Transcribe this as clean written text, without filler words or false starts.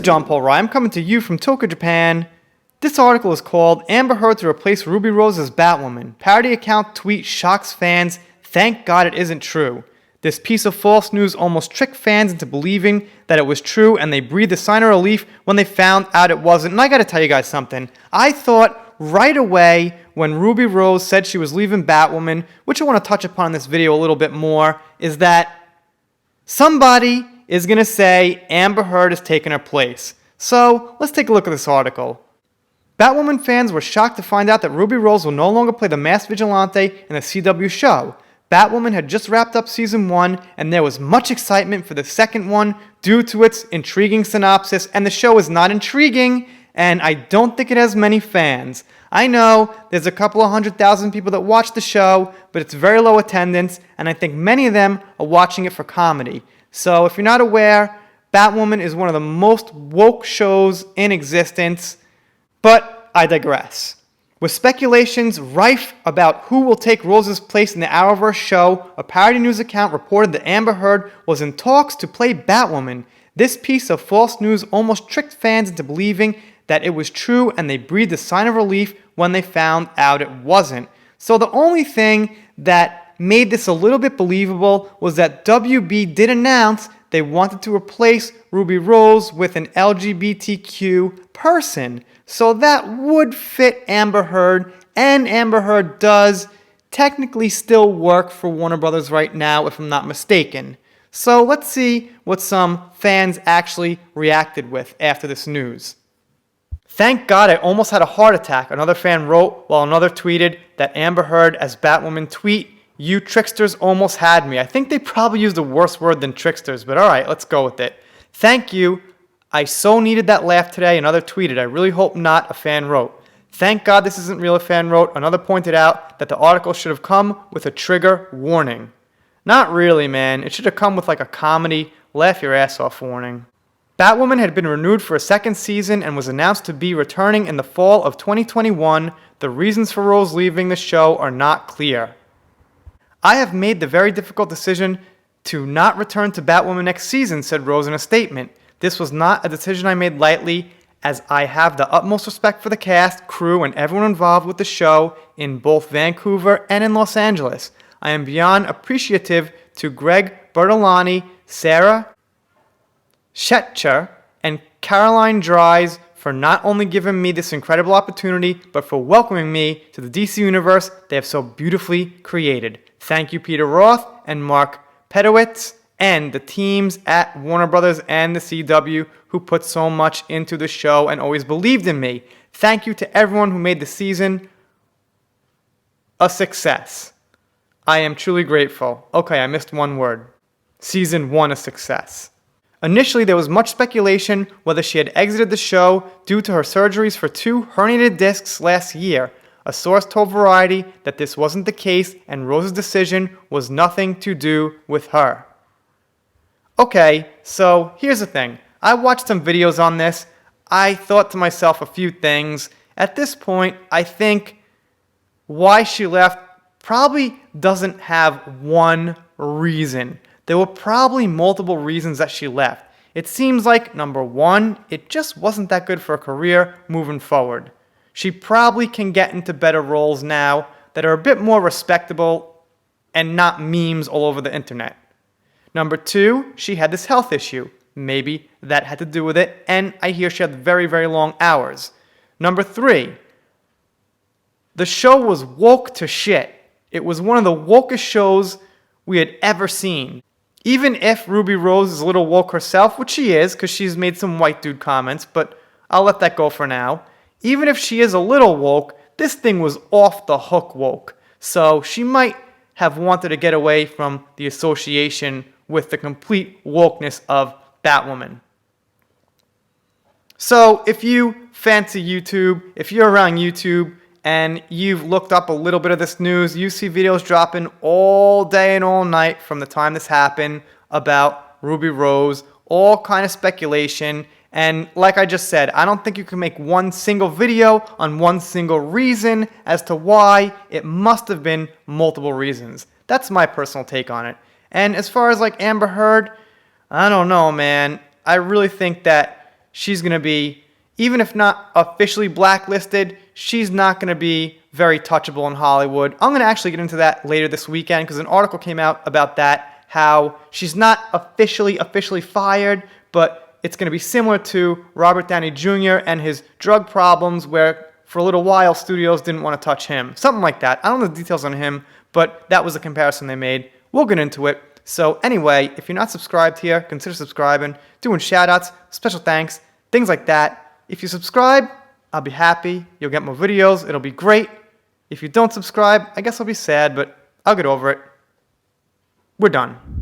John Paul Rye. I'm coming to you from Tokyo, Japan. This article is called Amber Heard to Replace Ruby Rose as Batwoman. Parody account tweet shocks fans. Thank God it isn't true. This piece of false news almost tricked fans into believing that it was true, and they breathed a sigh of relief when they found out it wasn't. And I gotta tell you guys something. I thought right away when Ruby Rose said she was leaving Batwoman, which I want to touch upon in this video a little bit more, is that somebody is going to say Amber Heard is taking her place. So let's take a look at this article. Batwoman fans were shocked to find out that Ruby Rose will no longer play the masked vigilante in the CW show. Batwoman had just wrapped up season 1, and there was much excitement for the second one due to its intriguing synopsis, and the show is not intriguing, and I don't think it has many fans. I know there's a couple of 100,000 people that watch the show, but it's very low attendance, and I think many of them are watching it for comedy. So if you're not aware, Batwoman is one of the most woke shows in existence, but I digress. With speculations rife about who will take Rose's place in the Arrowverse show, a parody news account reported that Amber Heard was in talks to play Batwoman. This piece of false news almost tricked fans into believing that it was true, and they breathed a sigh of relief when they found out it wasn't. So the only thing that made this a little bit believable was that WB did announce they wanted to replace Ruby Rose with an LGBTQ person. So that would fit Amber Heard, and Amber Heard does technically still work for Warner Brothers right now, if I'm not mistaken. So let's see what some fans actually reacted with after this news. Thank God I almost had a heart attack, another fan wrote, while another tweeted that Amber Heard as Batwoman tweet, "You tricksters almost had me." I think they probably used a worse word than tricksters, but alright, let's go with it. Thank you. I so needed that laugh today, another tweeted. I really hope not, a fan wrote. Thank God this isn't real, a fan wrote. Another pointed out that the article should have come with a trigger warning. Not really, man. It should have come with like a comedy, laugh your ass off warning. Batwoman had been renewed for a second season and was announced to be returning in the fall of 2021. The reasons for Rose leaving the show are not clear. I have made the very difficult decision to not return to Batwoman next season, said Rose in a statement. This was not a decision I made lightly, as I have the utmost respect for the cast, crew, and everyone involved with the show in both Vancouver and in Los Angeles. I am beyond appreciative to Greg Bertolani, Sarah Shetcher, and Caroline Dries for not only giving me this incredible opportunity, but for welcoming me to the DC Universe they have so beautifully created. Thank you, Peter Roth and Mark Pedowitz, and the teams at Warner Brothers and the CW who put so much into the show and always believed in me. Thank you to everyone who made the season a success. I am truly grateful. Okay, I missed one word. Season 1 a success. Initially, there was much speculation whether she had exited the show due to her surgeries for 2 herniated discs last year. A source told Variety that this wasn't the case and Rose's decision was nothing to do with her. Okay, so here's the thing. I watched some videos on this. I thought to myself a few things. At this point, I think why she left probably doesn't have one reason. There were probably multiple reasons that she left. It seems like, number 1, it just wasn't that good for her career moving forward. She probably can get into better roles now that are a bit more respectable and not memes all over the internet. Number 2, she had this health issue. Maybe that had to do with it, and I hear she had very, very long hours. Number 3, the show was woke to shit. It was one of the wokest shows we had ever seen. Even if Ruby Rose is a little woke herself, which she is, because she's made some white dude comments, but I'll let that go for now. Even if she is a little woke, this thing was off the hook woke. So she might have wanted to get away from the association with the complete wokeness of Batwoman. So if you fancy YouTube, if you're around YouTube and you've looked up a little bit of this news, you see videos dropping all day and all night from the time this happened about Ruby Rose, all kind of speculation. And like I just said, I don't think you can make one single video on one single reason as to why. It must have been multiple reasons. That's my personal take on it. And as far as like Amber Heard, I don't know, man. I really think that she's going to be, even if not officially blacklisted, she's not going to be very touchable in Hollywood. I'm going to actually get into that later this weekend because an article came out about that, how she's not officially fired, but it's going to be similar to Robert Downey Jr. and his drug problems where for a little while studios didn't want to touch him. Something like that. I don't know the details on him, but that was the comparison they made. We'll get into it. So anyway, if you're not subscribed here, consider subscribing, doing shout-outs, special thanks, things like that. If you subscribe, I'll be happy. You'll get more videos. It'll be great. If you don't subscribe, I guess I'll be sad, but I'll get over it. We're done.